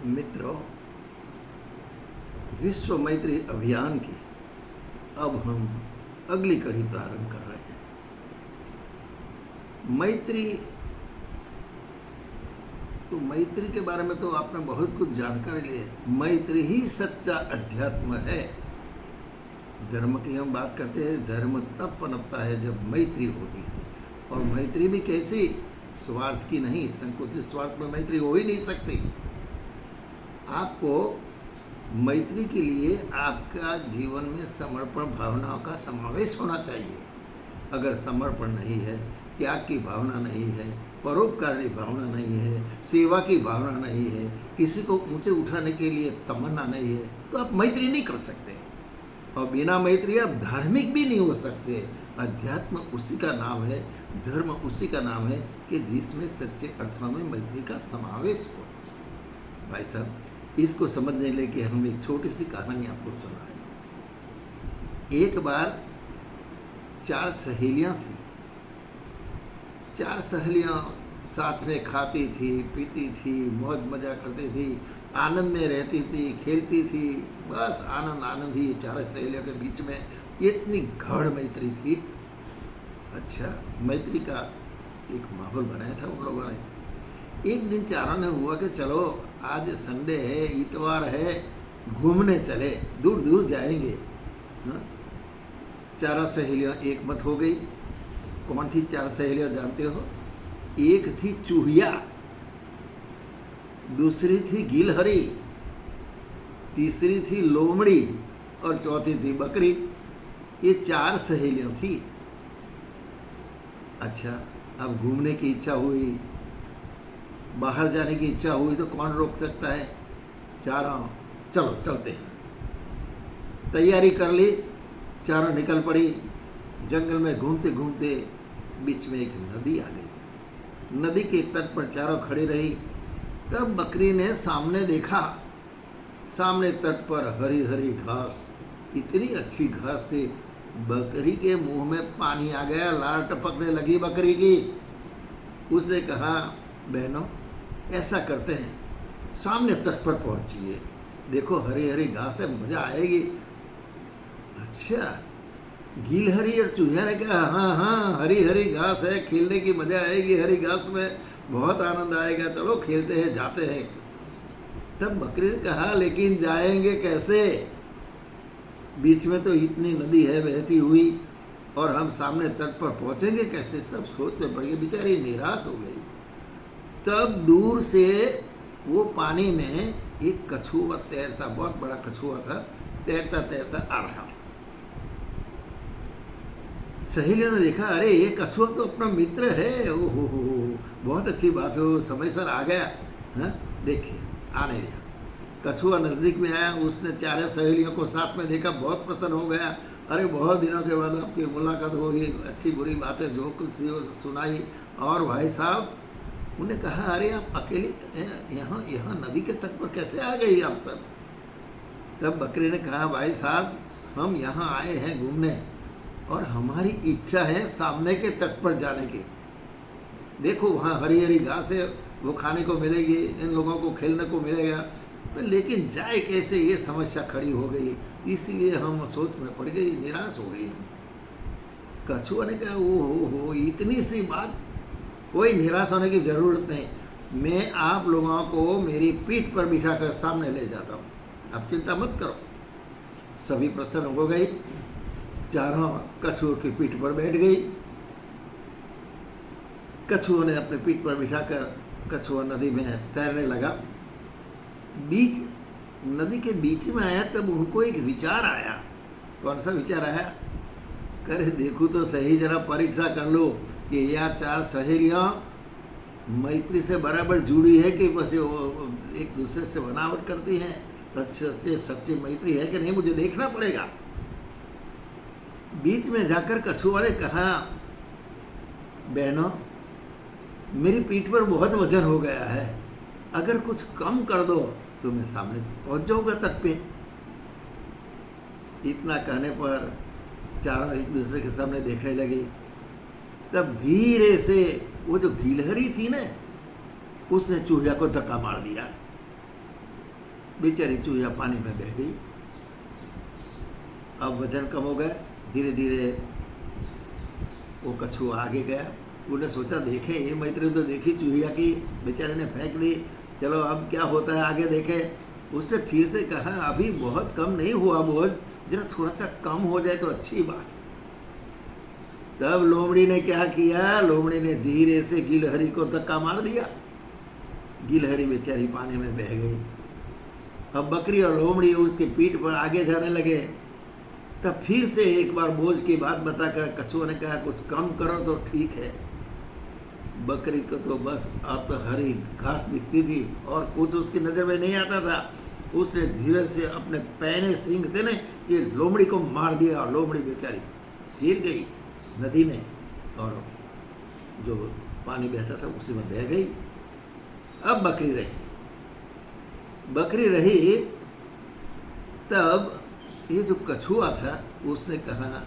मित्रों, विश्व मैत्री अभियान की अब हम अगली कड़ी प्रारंभ कर रहे हैं। मैत्री के बारे में तो आपने बहुत कुछ जानकारी ली है। मैत्री ही सच्चा अध्यात्म है। धर्म की हम बात करते हैं, धर्म तब पनपता है जब मैत्री होती है। और मैत्री भी कैसी? स्वार्थ की नहीं, संकुचित स्वार्थ में मैत्री हो ही नहीं सकती। आपको मैत्री के लिए आपका जीवन में समर्पण भावनाओं का समावेश होना चाहिए। अगर समर्पण नहीं है, त्याग की भावना नहीं है, परोपकार की भावना नहीं है, सेवा की भावना नहीं है, किसी को ऊंचे उठाने के लिए तमन्ना नहीं है, तो आप मैत्री नहीं कर सकते। और बिना मैत्री आप धार्मिक भी नहीं हो सकते। अध्यात्म उसी का नाम है, धर्म उसी का नाम है कि जिसमें सच्चे अर्थों में मैत्री का समावेश हो। भाई साहब, इसको समझने के लिए कि हम एक छोटी सी कहानी आपको सुना रहे हैं। एक बार 4 सहेलियां थी। 4 सहेलियां साथ में खाती थी, पीती थी, मौज मजा करती थी, आनंद में रहती थी, खेलती थी। बस आनंद आनंद ही। 4 सहेलियों के बीच में इतनी गाढ़ मैत्री थी। अच्छा, मैत्री का एक माहौल बनाया था उन लोगों ने। एक दिन चारों ने हुआ कि चलो आज संडे है, इतवार है, घूमने चले, दूर दूर जाएंगे। हाँ? 4 सहेलियां एक मत हो गई। कौन थी 4 सहेलियां जानते हो? एक थी चूहिया, दूसरी थी गिलहरी, तीसरी थी लोमड़ी और चौथी थी बकरी। ये 4 सहेलियां थी। अच्छा, अब घूमने की इच्छा हुई, बाहर जाने की इच्छा हुई तो कौन रोक सकता है? चारों चलो चलते हैं। तैयारी कर ली, चारों निकल पड़ी। जंगल में घूमते घूमते बीच में एक नदी आ गई। नदी के तट पर चारों खड़ी रही। तब बकरी ने सामने देखा, सामने तट पर हरी हरी घास, इतनी अच्छी घास थी। बकरी के मुंह में पानी आ गया, लार टपकने लगी बकरी की। उसने कहा, बहनों ऐसा करते हैं, सामने तट पर पहुंचिए, देखो हरी हरी घास है, मजा आएगी। अच्छा, गिलहरी और चूहिया ने कहा, हाँ हाँ हरी हरी घास है, खेलने की मजा आएगी, हरी घास में बहुत आनंद आएगा, चलो खेलते हैं, जाते हैं। तब बकरी ने कहा, लेकिन जाएंगे कैसे? बीच में तो इतनी नदी है बहती हुई, और हम सामने तट पर पहुंचेंगे कैसे? सब सोच में पड़ गए, बेचारी निराश हो गई। तब दूर से वो पानी में एक कछुआ तैरता, बहुत बड़ा कछुआ था, तैरता तैरता आ रहा। सहेलियों ने देखा, अरे ये कछुआ तो अपना मित्र है। ओहो हो, बहुत अच्छी बात है, वो समय सर आ गया। हाँ, देखिए आने दिया। कछुआ नज़दीक में आया, उसने 4 सहेलियों को साथ में देखा, बहुत प्रसन्न हो गया। अरे बहुत दिनों के बाद आपकी मुलाकात होगी, अच्छी बुरी बातें जो कुछ थी वो सुनाई। और भाई साहब, उन्हें कहा, अरे आप अकेले यहाँ नदी के तट पर कैसे आ गई आप सब? तब बकरी ने कहा, भाई साहब हम यहाँ आए हैं घूमने, और हमारी इच्छा है सामने के तट पर जाने की। देखो वहाँ हरी हरी घास है, वो खाने को मिलेगी, इन लोगों को खेलने को मिलेगा, लेकिन जाए कैसे, ये समस्या खड़ी हो गई। इसलिए हम सोच में पड़ गई, निराश हो गई हम। कछुआ ने कहा, ओ हो, इतनी सी बात, कोई निराश होने की ज़रूरत नहीं। मैं आप लोगों को मेरी पीठ पर बिठाकर सामने ले जाता हूँ, आप चिंता मत करो। सभी प्रसन्न हो गई, चारों कछुओं की पीठ पर बैठ गई। कछुओं ने अपने पीठ पर बिठाकर कछुआ नदी में तैरने लगा। नदी के बीच में आया, तब उनको एक विचार आया। कौन सा विचार आया? करे देखो तो सही, जरा परीक्षा कर लो कि यह 4 सहेलियां मैत्री से बराबर जुड़ी है कि बस वो एक दूसरे से बनावट करती हैं। सच्चे सच्ची मैत्री है कि नहीं, मुझे देखना पड़ेगा। बीच में जाकर कछुआ ने कहा, बहनों मेरी पीठ पर बहुत वजन हो गया है, अगर कुछ कम कर दो तो मैं सामने पहुंच जाऊंगा तट पे। इतना कहने पर चारों एक दूसरे के सामने देखने लगे। तब धीरे से वो जो गिलहरी थी ना, उसने चूहिया को धक्का मार दिया। बेचारी चूहिया पानी में बह गई। अब वजन कम हो गया, धीरे धीरे वो कछुआ आगे गया। उन्हें सोचा देखें, ये मैत्री तो देखी चूहिया की, बेचारे ने फेंक दी, चलो अब क्या होता है आगे देखें। उसने फिर से कहा अभी बहुत कम नहीं हुआ बोझ, जरा थोड़ा सा कम हो जाए तो अच्छी बात है। तब लोमड़ी ने क्या किया, लोमड़ी ने धीरे से गिलहरी को धक्का मार दिया। गिलहरी बेचारी पानी में बह गई। अब बकरी और लोमड़ी उसके पीठ पर आगे जाने लगे। तब फिर से एक बार बोझ की बात बताकर कछुआ ने कहा कुछ कम करो तो ठीक है। बकरी को तो बस अब तो हरी घास दिखती थी और कुछ उसकी नज़र में नहीं आता था। उसने धीरे से अपने पैने सींग थे ने ये लोमड़ी को मार दिया और लोमड़ी बेचारी गिर गई नदी में और जो पानी बहता था उसी में बह गई। अब बकरी रही। तब ये जो कछुआ था उसने कहा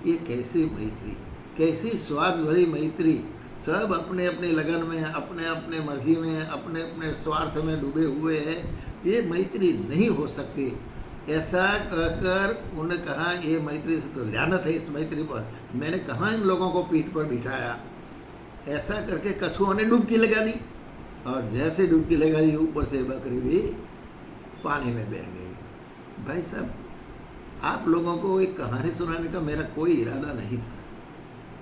ये कैसी मैत्री, कैसी स्वाद भरी मैत्री, सब अपने अपने लगन में, अपने अपने मर्जी में, अपने अपने स्वार्थ में डूबे हुए हैं, ये मैत्री नहीं हो सकती। ऐसा कहकर उन्होंने कहा ये मैत्री से तो लानत है इस मैत्री पर, मैंने कहाँ इन लोगों को पीठ पर बिठाया। ऐसा करके कछुआ ने डुबकी लगा दी और जैसे डुबकी लगा दी ऊपर से बकरी भी पानी में बह गई। भाई साहब, आप लोगों को एक कहानी सुनाने का मेरा कोई इरादा नहीं था,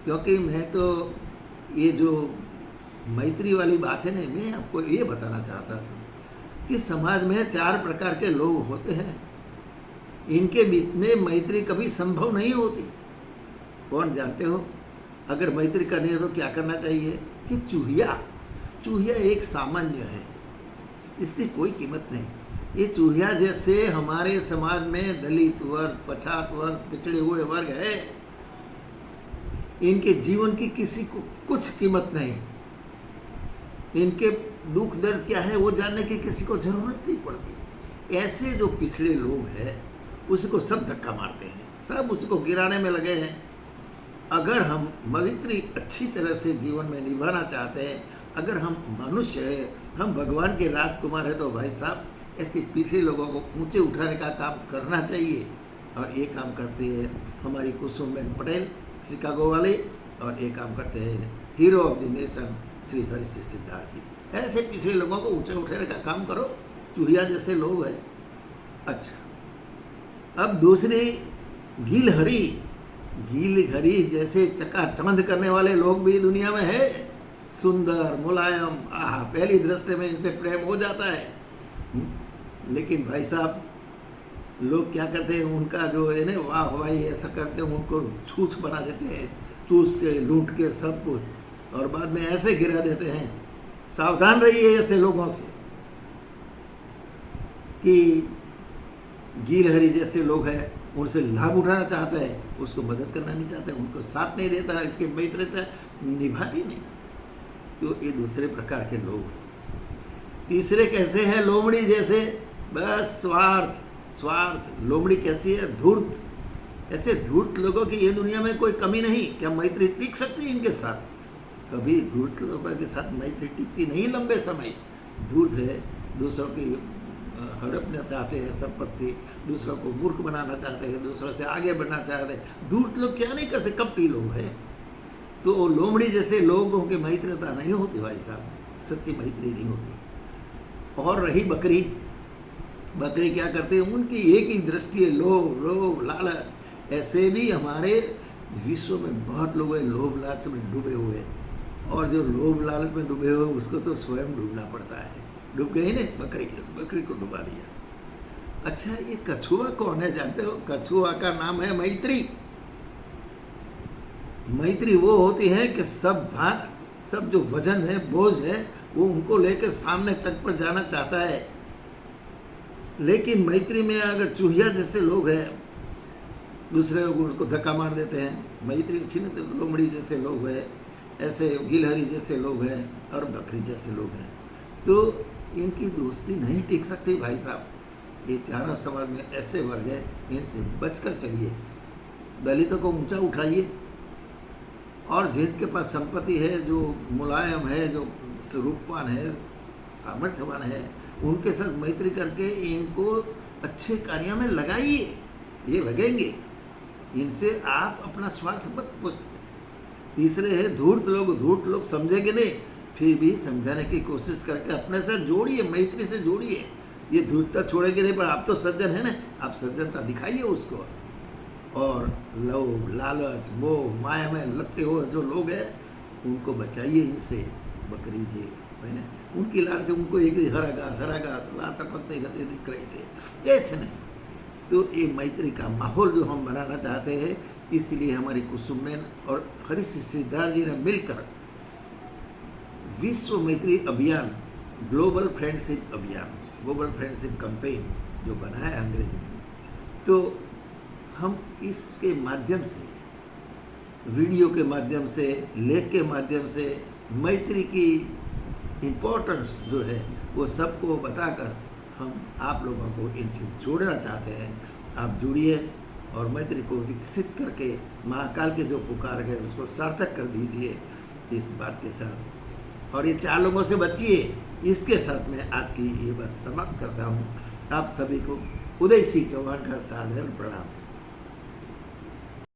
क्योंकि मैं तो ये जो मैत्री वाली बात है ना, मैं आपको ये बताना चाहता था कि समाज में 4 प्रकार के लोग होते हैं, इनके बीच में मैत्री कभी संभव नहीं होती। कौन जानते हो? अगर मैत्री करनी है तो क्या करना चाहिए कि चूहिया एक सामान्य है, इसकी कोई कीमत नहीं। ये चूहिया जैसे हमारे समाज में दलित वर्ग, पछात वर्ग, पिछड़े हुए वर्ग है, इनके जीवन की किसी को कुछ कीमत नहीं। इनके दुख दर्द क्या है वो जानने की किसी को जरूरत नहीं पड़ती। ऐसे जो पिछड़े लोग हैं उसी को सब धक्का मारते हैं, सब उसी को गिराने में लगे हैं। अगर हम मैत्री अच्छी तरह से जीवन में निभाना चाहते हैं, अगर हम मनुष्य हैं, हम भगवान के राजकुमार हैं, तो भाई साहब ऐसे पिछड़े लोगों को ऊंचे उठाने का काम करना चाहिए। और ये काम करते हैं हमारी कुसुमबेन पटेल शिकागो वाले, और एक काम करते हैं hero of the nation Shri Harish Siddharth ji. ऐसे पिछड़े लोगों को ऊंचे उठाने का काम करो, चूहिया जैसे लोग हैं। अच्छा, अब दूसरी गिलहरी जैसे चकाचौंध करने वाले लोग भी दुनिया में है, सुंदर मुलायम, पहली दृष्टि में इनसे प्रेम हो जाता है। लेकिन भाई साहब लोग क्या करते हैं, उनका जो है ना वाह भाई ऐसा करके उनको छूछ बना देते हैं, चूस के लूट के सब कुछ, और बाद में ऐसे गिरा देते हैं। सावधान रहिए ऐसे लोगों से कि गिलहरी जैसे लोग हैं, उनसे लाभ उठाना चाहता है, उसको मदद करना नहीं चाहता है, उनको साथ नहीं देता है, इसके मित्रता निभाती नहीं। तो ये दूसरे प्रकार के लोग। तीसरे कैसे हैं? लोमड़ी जैसे, बस स्वार्थ। लोमड़ी कैसी है? धूर्त। ऐसे धूर्त लोगों की ये दुनिया में कोई कमी नहीं। क्या मैत्री टिक सकती है इनके साथ? कभी धूर्त लोगों के साथ मैत्री टिकती नहीं लंबे समय। धूर्त है, दूसरों की हड़पना चाहते हैं संपत्ति, दूसरों को मूर्ख बनाना चाहते हैं, दूसरों से आगे बढ़ना चाहते हैं। धूर्त लोग क्या नहीं करते, कपटी लोग हैं। तो लोमड़ी जैसे लोगों की मैत्रिता नहीं होती भाई साहब, सच्ची मैत्री नहीं होती। और रही बकरी क्या करती है? उनकी एक ही दृष्टि है, लोभ लालच। ऐसे भी हमारे विश्व में बहुत लोग हैं लोभ लालच में डूबे हुए, और जो लोभ लालच में डूबे हुए उसको तो स्वयं डूबना पड़ता है। डूब गई ने बकरी को डुबा दिया। अच्छा, ये कछुआ कौन है जानते हो? कछुआ का नाम है मैत्री। मैत्री वो होती है कि सब जो वजन है, बोझ है, वो उनको लेकर सामने तट पर जाना चाहता है। लेकिन मैत्री में अगर चूहिया जैसे लोग हैं, दूसरे लोग उनको धक्का मार देते हैं। मैत्री अच्छी नहीं, तो लोमड़ी जैसे लोग हैं, ऐसे गिलहरी जैसे लोग हैं और बकरी जैसे लोग हैं, तो इनकी दोस्ती नहीं टिक सकती भाई साहब। ये चारों समाज में ऐसे वर्ग हैं, इनसे बचकर चलिए। दलितों को ऊंचा उठाइए, और जिनके पास संपत्ति है, जो मुलायम है, जो रूपवान है, सामर्थ्यवान है, उनके साथ मैत्री करके इनको अच्छे कार्यों में लगाइए, ये लगेंगे। इनसे आप अपना स्वार्थ मत पोषिए। तीसरे है धूर्त लोग समझेंगे नहीं, फिर भी समझाने की कोशिश करके अपने साथ जोड़िए, मैत्री से जोड़िए। ये धूर्तता छोड़ेंगे नहीं, पर आप तो सज्जन है ना, आप सज्जनता दिखाइए उसको। और लोभ, लालच, मोह, माया में लगते हो जो लोग हैं उनको बचाइए इनसे। बकरी जी मैंने उनकी लालच, उनको एक हरा घास लाल टपकते गते दिख रहे थे, ऐसे नहीं। तो ये मैत्री का माहौल जो हम बनाना चाहते हैं, इसलिए हमारी कुसुमबेन और हरीश सिद्धार्थ जी ने मिलकर विश्व मैत्री अभियान, ग्लोबल फ्रेंडशिप अभियान, ग्लोबल फ्रेंडशिप कैंपेन जो बनाया अंग्रेजी में, तो हम इसके माध्यम से, वीडियो के माध्यम से, लेख के माध्यम से मैत्री की इम्पोर्टेंस जो है वो सबको बताकर हम आप लोगों को इनसे जोड़ना चाहते हैं। आप जुड़िए और मैत्री को विकसित करके महाकाल के जो पुकार है उसको सार्थक कर दीजिए इस बात के साथ। और ये 4 लोगों से बचिए, इसके साथ मैं आज की ये बात समाप्त करता हूँ। आप सभी को उदय सिंह चौहान का सादर प्रणाम।